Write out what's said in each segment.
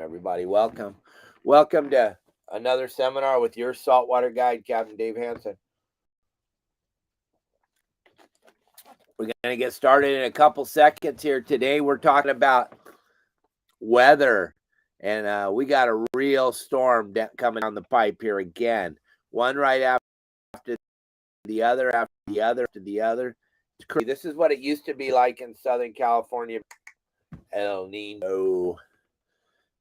Everybody. Welcome to another seminar with your saltwater guide, Captain Dave Hansen. We're going to get started in a couple seconds here. Today we're talking about weather, and we got a real storm coming down the pipe here again. One right after the other, after the other, after the other. It's crazy. This is what it used to be like in Southern California. El Nino.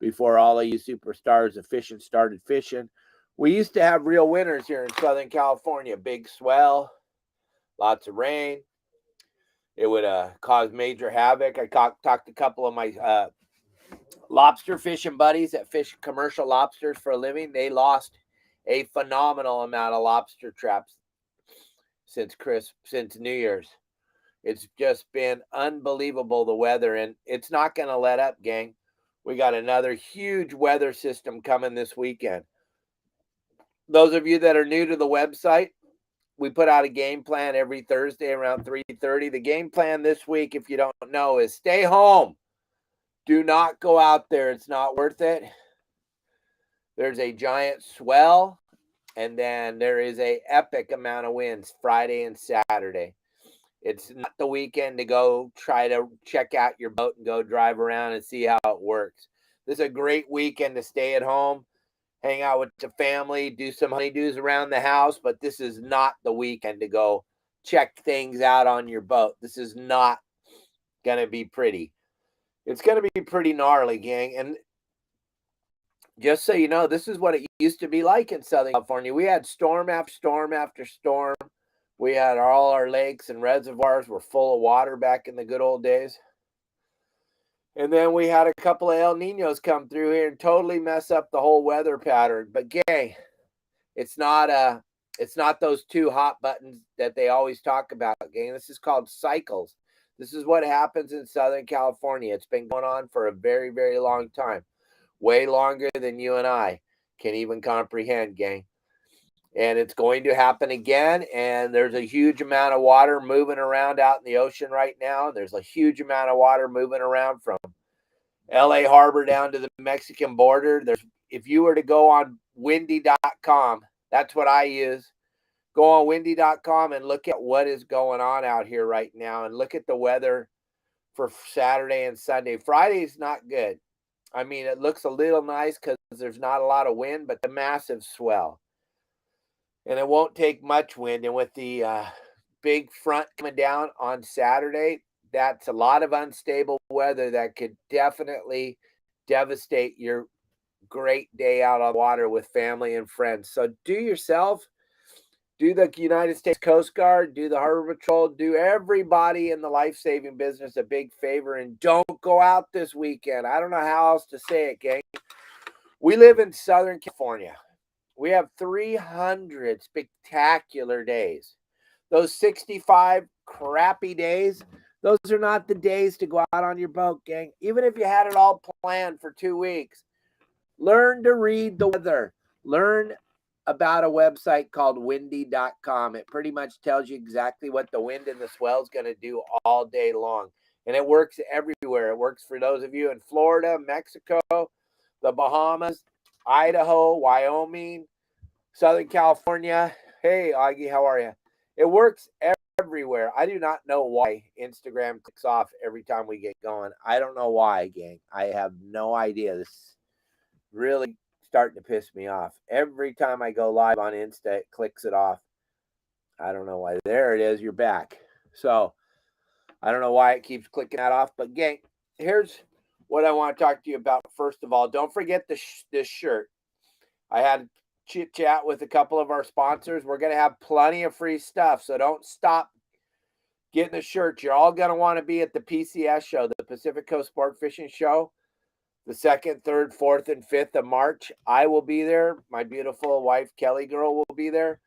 Before all of you superstars of fishing started fishing, we used to have real winters here in Southern California. Big swell, lots of rain. It would cause major havoc. I talked to a couple of my lobster fishing buddies that fish commercial lobsters for a living. They lost a phenomenal amount of lobster traps since New Year's. It's just been unbelievable, the weather, and it's not going to let up, gang. We got another huge weather system coming this weekend. Those of you that are new to the website, we put out a game plan every Thursday around 3:30. The game plan this week, if you don't know, is stay home. Do not go out there. It's not worth it. There's a giant swell, and then there is an epic amount of winds Friday and Saturday. It's not the weekend to go try to check out your boat and go drive around and see how it works. This is a great weekend to stay at home, hang out with the family, do some honeydews around the house, but this is not the weekend to go check things out on your boat. This is not going to be pretty. It's going to be pretty gnarly, gang. And just so you know, this is what it used to be like in Southern California. We had storm after storm after storm. We had all our lakes and reservoirs were full of water back in the good old days. And then we had a couple of El Ninos come through here and totally mess up the whole weather pattern. But gang, it's not those two hot buttons that they always talk about, gang. This is called cycles. This is what happens in Southern California. It's been going on for a very, very long time. Way longer than you and I can even comprehend, gang. And it's going to happen again. And there's a huge amount of water moving around out in the ocean right now. There's a huge amount of water moving around from LA Harbor down to the Mexican border. If you were to go on windy.com, that's what I use. Go on windy.com and look at what is going on out here right now and look at the weather for Saturday and Sunday. Friday's not good. I mean, it looks a little nice because there's not a lot of wind, but the massive swell. And it won't take much wind. And with the big front coming down on Saturday, that's a lot of unstable weather that could definitely devastate your great day out on water with family and friends. So do the United States Coast Guard, do the Harbor Patrol, do everybody in the life-saving business a big favor and don't go out this weekend. I don't know how else to say it, gang. We live in Southern California. We have 300 spectacular days. Those 65 crappy days, those are not the days to go out on your boat, gang. Even if you had it all planned for 2 weeks, learn to read the weather. Learn about a website called windy.com. It pretty much tells you exactly what the wind and the swell is going to do all day long. And it works everywhere. It works for those of you in Florida, Mexico, the Bahamas, Idaho, Wyoming, Southern California. Hey, Augie, how are you? It works everywhere. I do not know why Instagram clicks off every time we get going. I don't know why, gang. I have no idea. This is really starting to piss me off. Every time I go live on Insta, it clicks it off. I don't know why. There it is. You're back. So I don't know why it keeps clicking that off. But, gang, here's what I want to talk to you about. First of all, don't forget this shirt. I had chit chat with a couple of our sponsors. We're going to have plenty of free stuff, so don't stop getting the shirts. You're all going to want to be at the PCS show, the Pacific Coast Sport Fishing Show, the 2nd, 3rd, 4th, and 5th of March. I will be there. My beautiful wife, Kelly Girl, will be there.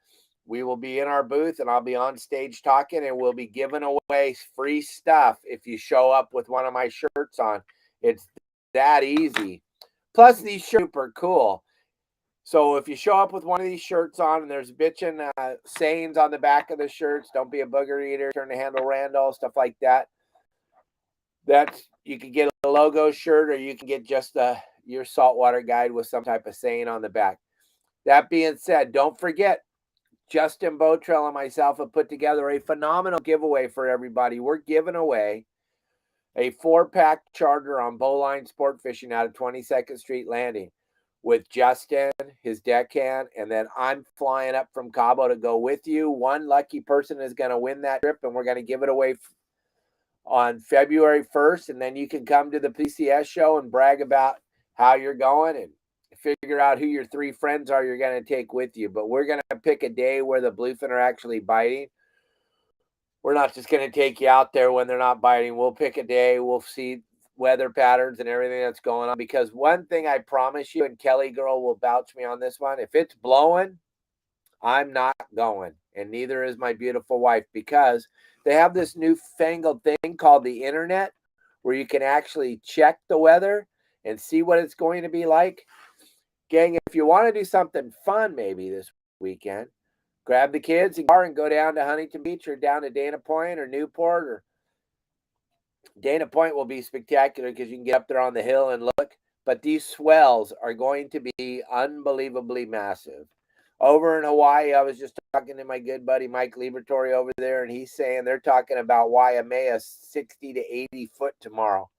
We will be in our booth, and I'll be on stage talking, and we'll be giving away free stuff if you show up with one of my shirts on. It's that easy. Plus, these shirts are super cool. So if you show up with one of these shirts on and there's bitchin' sayings on the back of the shirts, don't be a booger eater, turn the handle Randall, stuff like that. You can get a logo shirt or you can get just Your Saltwater guide with some type of saying on the back. That being said, don't forget, Justin Botrell and myself have put together a phenomenal giveaway for everybody. We're giving away a 4-pack charter on Bowline Sport Fishing out of 22nd Street Landing with Justin, his deckhand, and then I'm flying up from Cabo to go with you. One lucky person is going to win that trip, and we're going to give it away on February 1st, and then you can come to the PCS show and brag about how you're going and figure out who your 3 friends are you're going to take with you. But we're going to pick a day where the bluefin are actually biting. We're not just going to take you out there when they're not biting. We'll pick a day. We'll see weather patterns and everything that's going on. Because one thing I promise you, and Kelly girl will vouch me on this one, if it's blowing, I'm not going. And neither is my beautiful wife, because they have this newfangled thing called the internet where you can actually check the weather and see what it's going to be like. Gang, if you want to do something fun maybe this weekend, grab the kids and car and go down to Huntington Beach or down to Dana Point or Newport. Or Dana Point will be spectacular because you can get up there on the hill and look. But these swells are going to be unbelievably massive. Over in Hawaii, I was just talking to my good buddy Mike Liberatory over there, and he's saying they're talking about Waimea 60 to 80 foot tomorrow.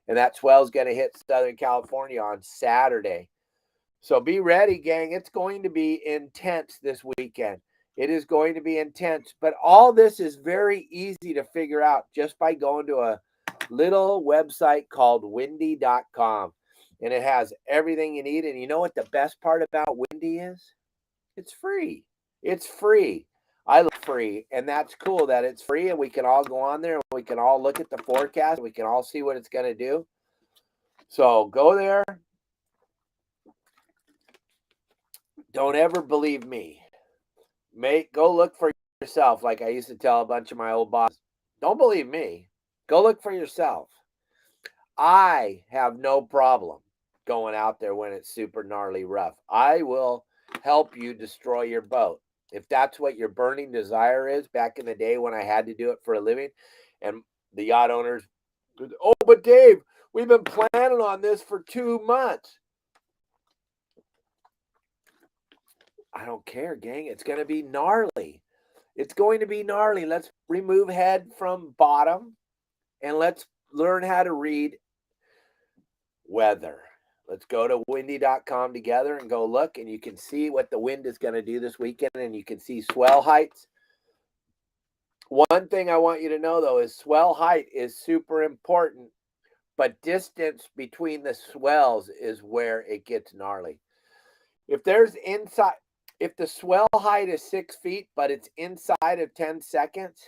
And that swell's going to hit Southern California on Saturday. So be ready, gang. It's going to be intense this weekend. It is going to be intense. But all this is very easy to figure out just by going to a little website called Windy.com. And it has everything you need. And you know what the best part about Windy is? It's free. It's free. I love free. And that's cool that it's free. And we can all go on there. And we can all look at the forecast. We can all see what it's going to do. So go there. Don't ever believe me. Go look for yourself, like I used to tell a bunch of my old bosses. Don't believe me. Go look for yourself. I have no problem going out there when it's super gnarly rough. I will help you destroy your boat. If that's what your burning desire is, back in the day when I had to do it for a living, and the yacht owners, oh, but Dave, we've been planning on this for 2 months. I don't care, gang. It's going to be gnarly. It's going to be gnarly. Let's remove head from bottom, and let's learn how to read weather. Let's go to windy.com together and go look, and you can see what the wind is going to do this weekend, and you can see swell heights. One thing I want you to know, though, is swell height is super important, but distance between the swells is where it gets gnarly. If the swell height is 6 feet, but it's inside of 10 seconds,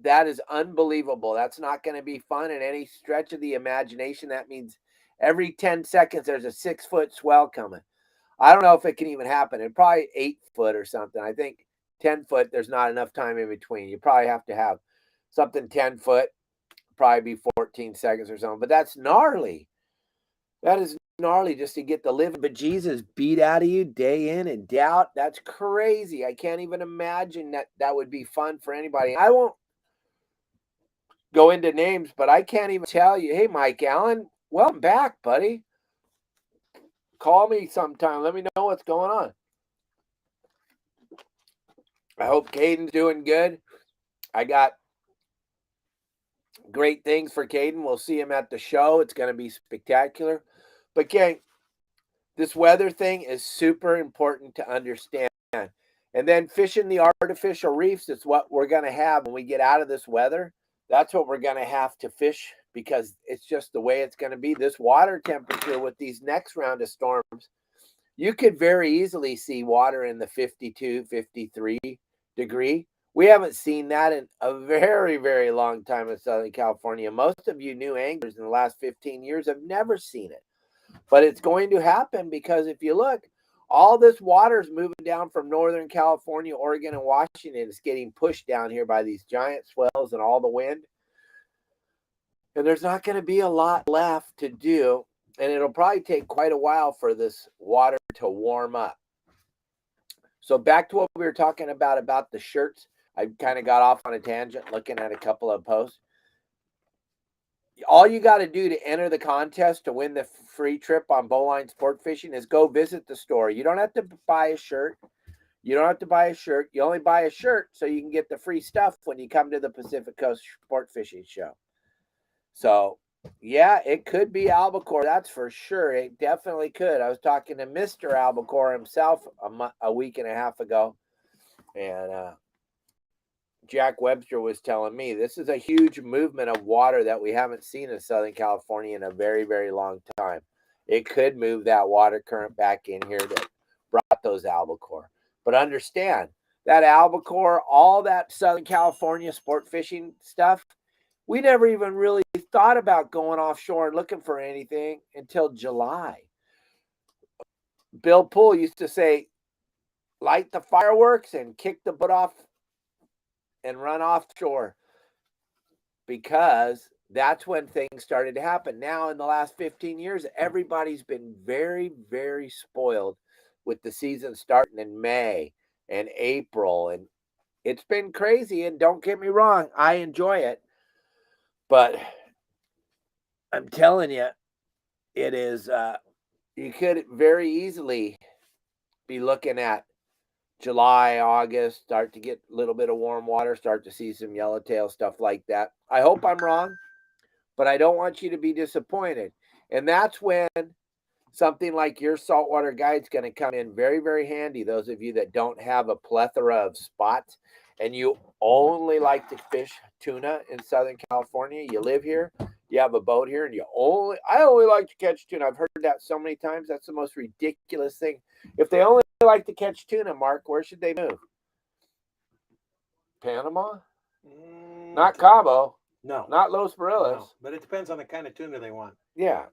that is unbelievable. That's not going to be fun in any stretch of the imagination. That means every 10 seconds, there's a 6-foot swell coming. I don't know if it can even happen. It'd probably 8 foot or something. I think 10 foot, there's not enough time in between. You probably have to have something 10 foot, probably be 14 seconds or something. But that's gnarly. That is gnarly just to get the living bejesus beat out of you day in and day out. That's crazy. I can't even imagine that would be fun for anybody. I won't go into names, but I can't even tell you, hey, Mike Allen, welcome back, buddy. Call me sometime. Let me know what's going on. I hope Caden's doing good. I got great things for Caden. We'll see him at the show. It's going to be spectacular. But, gang, this weather thing is super important to understand. And then fishing the artificial reefs is what we're going to have when we get out of this weather. That's what we're going to have to fish because it's just the way it's going to be. This water temperature with these next round of storms, you could very easily see water in the 52, 53 degree. We haven't seen that in a very, very long time in Southern California. Most of you new anglers in the last 15 years have never seen it. But it's going to happen because if you look, all this water is moving down from Northern California, Oregon, and Washington. It's getting pushed down here by these giant swells and all the wind. And there's not going to be a lot left to do. And it'll probably take quite a while for this water to warm up. So back to what we were talking about the shirts. I kind of got off on a tangent looking at a couple of posts. All you got to do to enter the contest to win the free trip on Bowline Sport Fishing is go visit the store. You don't have to buy a shirt. You don't have to buy a shirt. You only buy a shirt so you can get the free stuff when you come to the Pacific Coast Sport Fishing Show. So, yeah, it could be albacore. That's for sure. It definitely could. I was talking to Mr. Albacore himself a week and a half ago, and Jack Webster was telling me this is a huge movement of water that we haven't seen in Southern California in a very, very long time. It could move that water current back in here that brought those albacore. But understand that albacore, all that Southern California sport fishing stuff, we never even really thought about going offshore and looking for anything until July. Bill Poole used to say, light the fireworks and kick the boat off and run offshore, because that's when things started to happen. Now, in the last 15 years, everybody's been very, very spoiled with the season starting in May and April. And it's been crazy. And don't get me wrong, I enjoy it. But I'm telling you, it is, you could very easily be looking at July, August, start to get a little bit of warm water, start to see some yellowtail, stuff like that. I hope I'm wrong, but I don't want you to be disappointed. And that's when something like Your Saltwater Guide is going to come in very, very handy. Those of you that don't have a plethora of spots and you only like to fish tuna in Southern California, you live here, you have a boat here, and I only like to catch tuna. I've heard that so many times. That's the most ridiculous thing. If they only like to catch tuna, Mark, where should they move? Panama? Not Cabo. No. Not Los Barillas. No. But it depends on the kind of tuna they want. Yeah.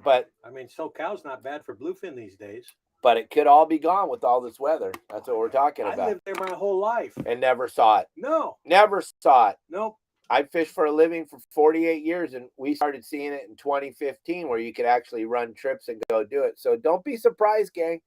But I mean, SoCal's not bad for bluefin these days. But it could all be gone with all this weather. That's what we're talking about. I lived there my whole life. And never saw it. No. Never saw it. Nope. I fished for a living for 48 years, and we started seeing it in 2015 where you could actually run trips and go do it. So don't be surprised, gang,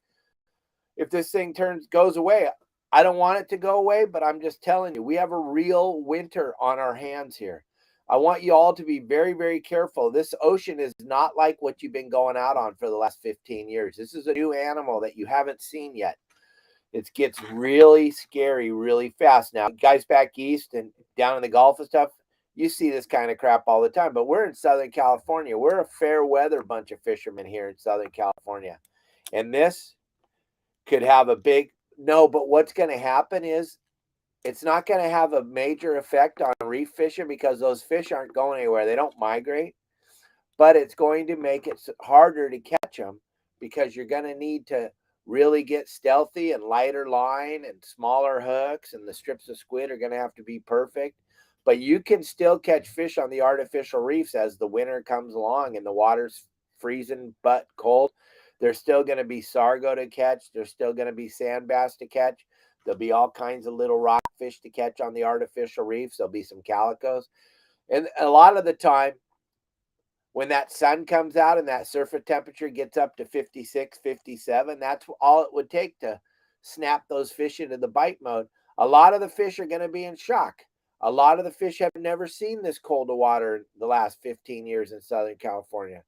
if this thing goes away. I don't want it to go away, but I'm just telling you, we have a real winter on our hands here. I want you all to be very, very careful. This ocean is not like what you've been going out on for the last 15 years. This is a new animal that you haven't seen yet. It gets really scary really fast. Now, guys back east and down in the Gulf and stuff, you see this kind of crap all the time. But we're in Southern California. We're a fair weather bunch of fishermen here in Southern California. And this could have a big, no, but what's going to happen is it's not going to have a major effect on reef fishing because those fish aren't going anywhere. They don't migrate. But it's going to make it harder to catch them because you're going to need to really get stealthy and lighter line and smaller hooks, and the strips of squid are going to have to be perfect. But you can still catch fish on the artificial reefs as the winter comes along and the water's freezing but cold. There's still going to be sargo to catch. There's still going to be sand bass to catch. There'll be all kinds of little rockfish to catch on the artificial reefs. There'll be some calicos. And a lot of the time, when that sun comes out and that surface temperature gets up to 56, 57, that's all it would take to snap those fish into the bite mode. A lot of the fish are going to be in shock. A lot of the fish have never seen this cold of water in the last 15 years in Southern California.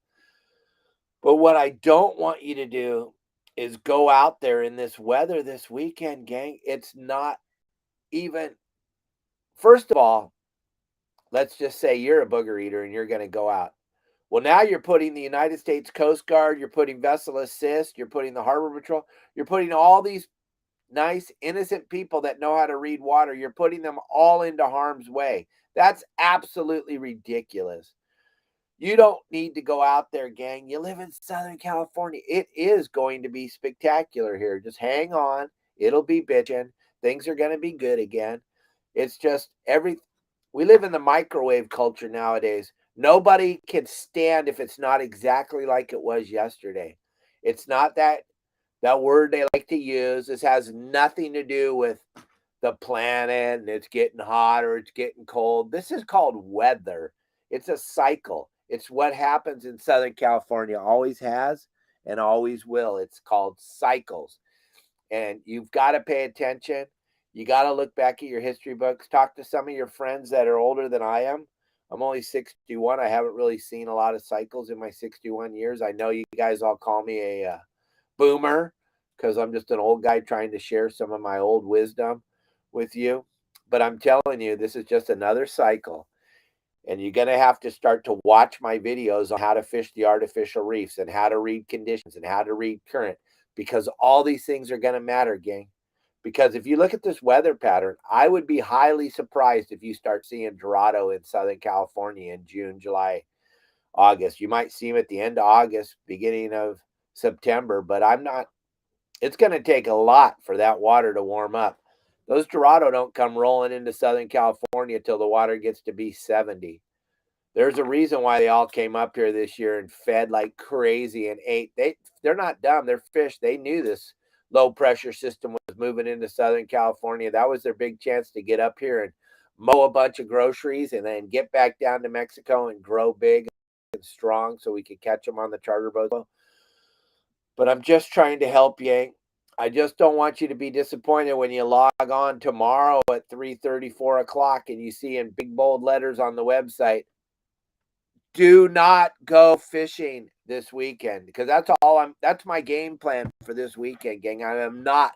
But what I don't want you to do is go out there in this weather this weekend, gang. It's not even, first of all, let's just say you're a booger eater and you're going to go out. Well, now you're putting the United States Coast Guard, you're putting Vessel Assist, you're putting the Harbor Patrol, you're putting all these nice, innocent people that know how to read water, you're putting them all into harm's way. That's absolutely ridiculous. You don't need to go out there, gang. You live in Southern California. It is going to be spectacular here. Just hang on. It'll be bitching. Things are going to be good again. It's just we live in the microwave culture nowadays. Nobody can stand if it's not exactly like it was yesterday. It's not that word they like to use. This has nothing to do with the planet and it's getting hot or it's getting cold. This is called weather. It's a cycle. It's what happens in Southern California, always has and always will. It's called cycles. And you've got to pay attention. You got to look back at your history books. Talk to some of your friends that are older than I am. I'm only 61. I haven't really seen a lot of cycles in my 61 years. I know you guys all call me a boomer because I'm just an old guy trying to share some of my old wisdom with you. But I'm telling you, this is just another cycle. And you're going to have to start to watch my videos on how to fish the artificial reefs and how to read conditions and how to read current, because all these things are going to matter, gang. Because if you look at this weather pattern, I would be highly surprised if you start seeing Dorado in Southern California in June, July, August. You might see them at the end of August, beginning of September, but I'm not. It's going to take a lot for that water to warm up. Those Dorado don't come rolling into Southern California till the water gets to be 70. There's a reason why they all came up here this year and fed like crazy and ate. They're not dumb. They're fish. They knew this low pressure system was moving into Southern California. That was their big chance to get up here and mow a bunch of groceries and then get back down to Mexico and grow big and strong so we could catch them on the charter boat. But I'm just trying to help you. I just don't want you to be disappointed when you log on tomorrow at 3:30, 4 o'clock and you see in big bold letters on the website, do not go fishing this weekend, because that's my game plan for this weekend, gang. I am not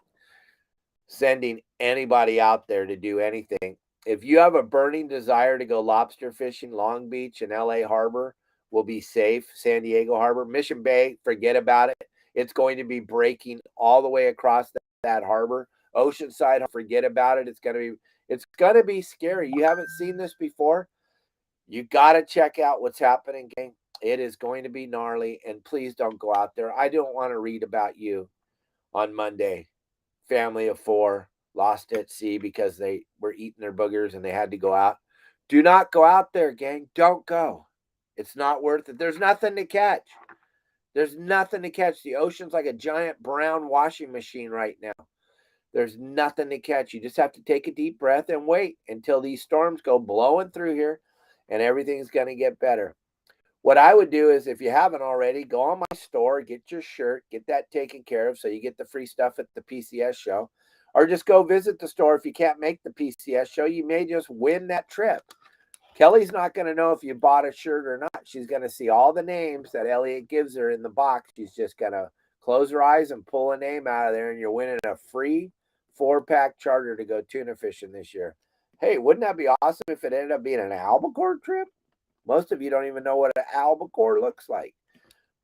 sending anybody out there to do anything. If you have a burning desire to go lobster fishing, Long Beach and LA Harbor will be safe. San Diego Harbor, Mission Bay, forget about it. It's going to be breaking all the way across that harbor. Oceanside, forget about it. It's going to be scary. You haven't seen this before. You got to check out what's happening, gang. It is going to be gnarly, and please don't go out there. I don't want to read about you on Monday. Family of 4 lost at sea because they were eating their boogers and they had to go out. Do not go out there, gang. Don't go. It's not worth it. There's nothing to catch. There's nothing to catch. The ocean's like a giant brown washing machine right now. There's nothing to catch. You just have to take a deep breath and wait until these storms go blowing through here and everything's going to get better. What I would do is, if you haven't already, go on my store, get your shirt, get that taken care of so you get the free stuff at the PCS show. Or just go visit the store. If you can't make the PCS show, you may just win that trip. Kelly's not going to know if you bought a shirt or not. She's going to see all the names that Elliot gives her in the box. She's just going to close her eyes and pull a name out of there, and you're winning a free 4-pack charter to go tuna fishing this year. Hey, wouldn't that be awesome if it ended up being an albacore trip? Most of you don't even know what an albacore looks like.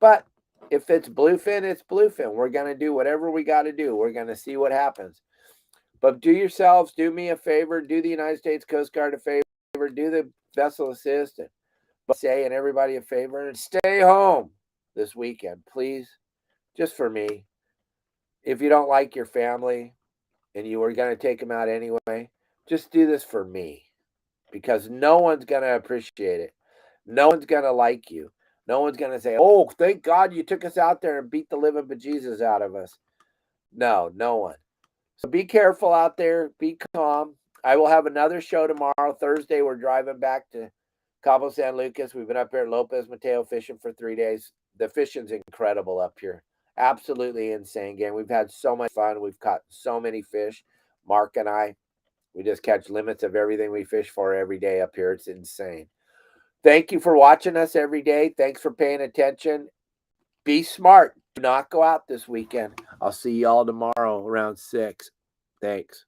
But if it's bluefin, it's bluefin. We're going to do whatever we got to do. We're going to see what happens. But do me a favor, do the United States Coast Guard a favor, do the vessel assist, and everybody a favor, and stay home this weekend, please. Just for me. If you don't like your family and you were going to take them out anyway, just do this for me, because no one's going to appreciate it. No one's going to like you. No one's going to say, oh, thank God you took us out there and beat the living bejesus out of us. No one. So be careful out there. Be calm. I will have another show tomorrow. Thursday, we're driving back to Cabo San Lucas. We've been up here at Lopez Mateo fishing for 3 days. The fishing's incredible up here. Absolutely insane, gang. We've had so much fun. We've caught so many fish. Mark and I, we just catch limits of everything we fish for every day up here. It's insane. Thank you for watching us every day. Thanks for paying attention. Be smart. Do not go out this weekend. I'll see y'all tomorrow around 6. Thanks.